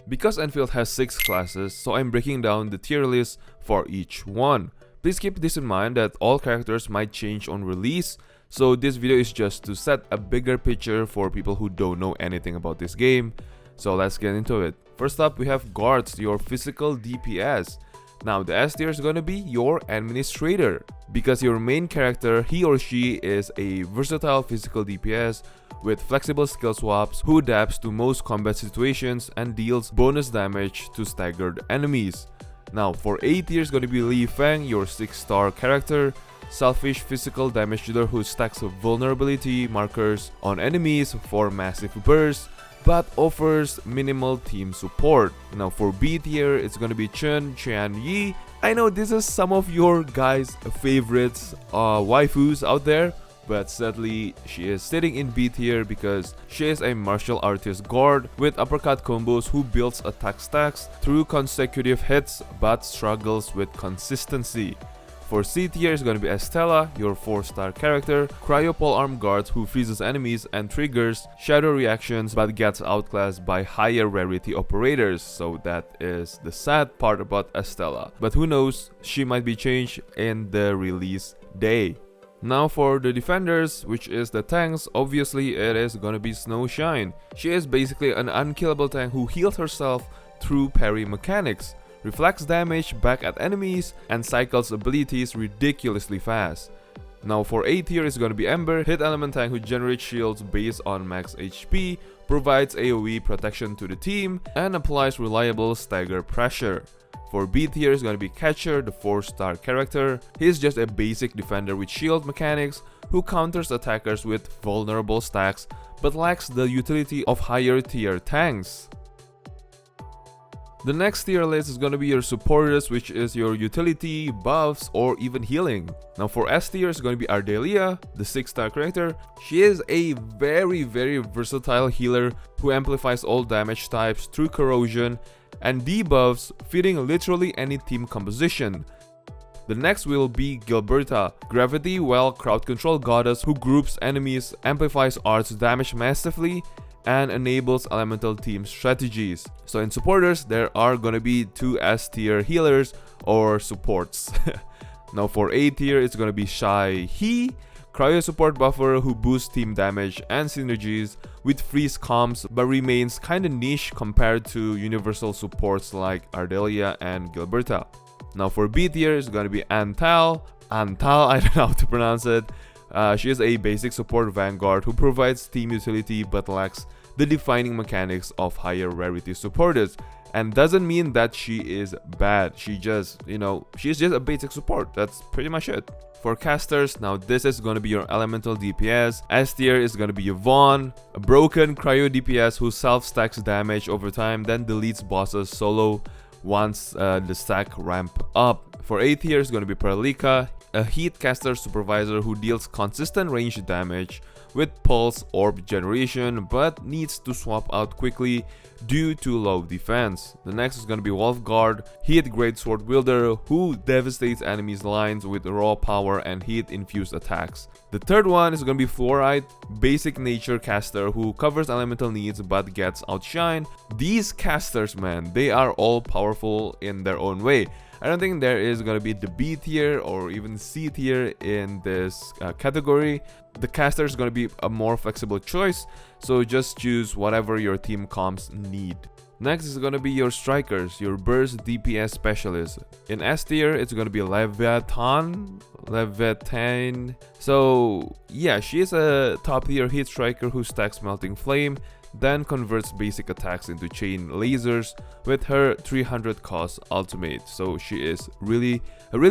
Because Enfield has 6 classes, so I'm breaking down the tier list for each one. Please keep this in mind that all characters might change on release, so this video is just to set a bigger picture for people who don't know anything about this game. So let's get into it. First up, we have Guards, your physical DPS. Now the S tier is gonna be your administrator, because your main character, he or she is a versatile physical DPS with flexible skill swaps who adapts to most combat situations and deals bonus damage to staggered enemies. Now for A tier is gonna be Li Feng, your 6-star character, selfish physical damage dealer who stacks vulnerability markers on enemies for massive bursts, but offers minimal team support. Now for B tier, it's gonna be Chen Qianyi. I know this is some of your guys' favorites waifus out there, but sadly she is sitting in B tier because she is a martial artist guard with uppercut combos who builds attack stacks through consecutive hits but struggles with consistency. For C tier is going to be Estella, your 4-star character, cryo polearm guard who freezes enemies and triggers shadow reactions but gets outclassed by higher rarity operators, so that is the sad part about Estella. But who knows, she might be changed in the release day. Now for the defenders, which is the tanks, obviously it is gonna be Snowshine. She is basically an unkillable tank who heals herself through parry mechanics, reflects damage back at enemies, and cycles abilities ridiculously fast. Now for A tier is gonna be Ember, hit element tank who generates shields based on max HP, provides AoE protection to the team, and applies reliable stagger pressure. For B tier is gonna be Catcher, the 4-star character. He is just a basic defender with shield mechanics who counters attackers with vulnerable stacks but lacks the utility of higher tier tanks. The next tier list is gonna be your supporters, which is your utility, buffs, or even healing. Now for S tier is gonna be Ardelia, the 6-star character. She is a very versatile healer who amplifies all damage types through corrosion and debuffs, fitting literally any team composition. The next will be Gilberta, gravity well crowd control goddess who groups enemies, amplifies arts damage massively, and enables elemental team strategies. So in supporters, there are gonna be 2 S tier healers or supports. Now for A tier, it's gonna be Shai He, cryo support buffer who boosts team damage and synergies with freeze comms but remains kinda niche compared to universal supports like Ardelia and Gilberta. Now for B tier, it's gonna be Antal, I don't know how to pronounce it. She is a basic support vanguard who provides team utility but lacks the defining mechanics of higher rarity supporters, and doesn't mean that she is bad. She just, she's just a basic support. That's pretty much it. For casters, now this is going to be your elemental DPS. S tier is going to be Yvonne, a broken cryo DPS who self-stacks damage over time, then deletes bosses solo once the stack ramp up. For A tier is going to be Perlika, a heat caster supervisor who deals consistent range damage with pulse orb generation but needs to swap out quickly due to low defense. The next is going to be Wolfguard, heat greatsword wielder who devastates enemies' lines with raw power and heat infused attacks. The third one is going to be Fluorite, basic nature caster who covers elemental needs but gets outshined. These casters, man, they are all powerful in their own way. I don't think there is going to be the B tier or even C tier in this category. The caster is going to be a more flexible choice, so just choose whatever your team comps need. Next is going to be your strikers, your burst DPS specialist. In S tier, it's going to be Leviathan. So yeah, she is a top tier hit striker who stacks Melting Flame, then converts basic attacks into chain lasers with her 300 cost ultimate. So she is a really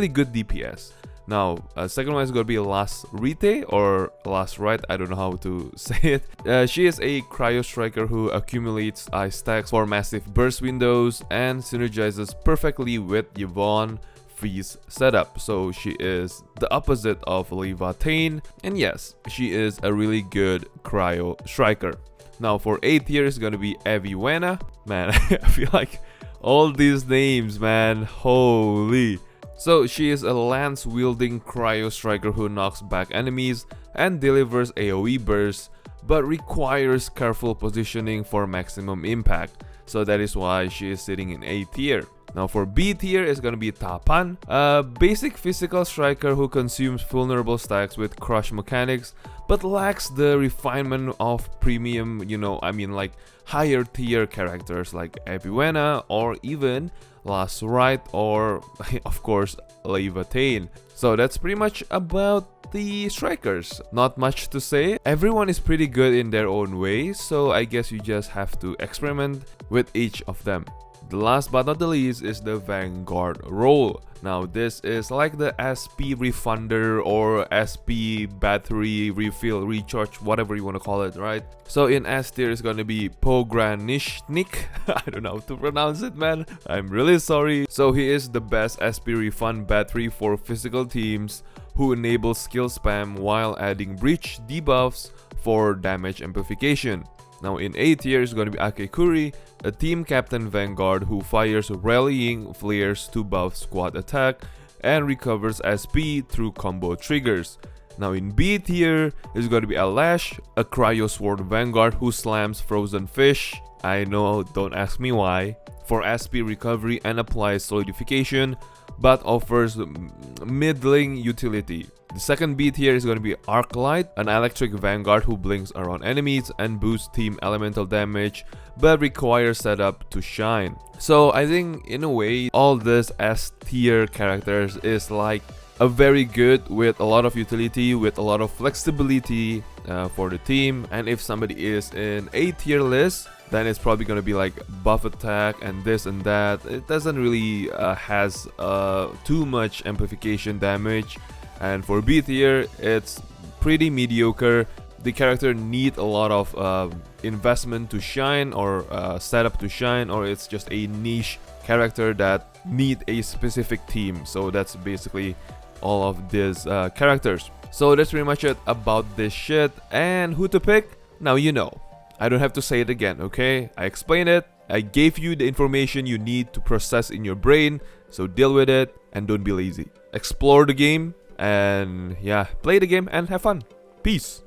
good DPS. Now, second one is going to be Last Rite or Last Right, I don't know how to say it. She is a cryo striker who accumulates ice stacks for massive burst windows and synergizes perfectly with Yvonne freeze setup. So she is the opposite of Leviathan, and yes, she is a really good cryo striker. Now for A tier is going to be Aviwena. Man, I feel like all these names, man, holy. So she is a lance-wielding cryo striker who knocks back enemies and delivers AoE bursts, but requires careful positioning for maximum impact. so that is why she is sitting in A tier. Now for B tier is gonna be Tapan, a basic physical striker who consumes vulnerable stacks with crush mechanics, but lacks the refinement of premium, like higher tier characters like Epiwena or even Last Right or of course Leviathan. So that's pretty much about the strikers. Not much to say. Everyone is pretty good in their own way, so I guess you just have to experiment with each of them. The last but not the least is the Vanguard role. Now this is like the SP refunder or SP battery refill, recharge, whatever you want to call it, right? So in S tier is gonna be Pogranishnik. I don't know how to pronounce it, man. I'm really sorry. So he is the best SP refund battery for physical teams who enable skill spam while adding breach debuffs for damage amplification. Now in A tier is going to be Akekuri, a team captain Vanguard who fires rallying flares to buff squad attack and recovers SP through combo triggers. Now in B tier is going to be Alash, a cryo sword Vanguard who slams frozen fish, I know, don't ask me why, for SP recovery and applies solidification, but offers middling utility. The second B tier is going to be Arknight, an electric Vanguard who blinks around enemies and boosts team elemental damage, but requires setup to shine. So I think in a way all this S tier characters is like a very good with a lot of utility, with a lot of flexibility for the team. And if somebody is in A tier list, then it's probably gonna be like buff attack and this and that. It doesn't really has too much amplification damage. And for B tier, it's pretty mediocre. The character need a lot of investment to shine or setup to shine, or it's just a niche character that need a specific team. So that's basically all of these characters. So that's pretty much it about this shit. And who to pick? Now you know. I don't have to say it again, okay? I explained it. I gave you the information you need to process in your brain. So deal with it and don't be lazy. Explore the game and yeah, play the game and have fun. Peace.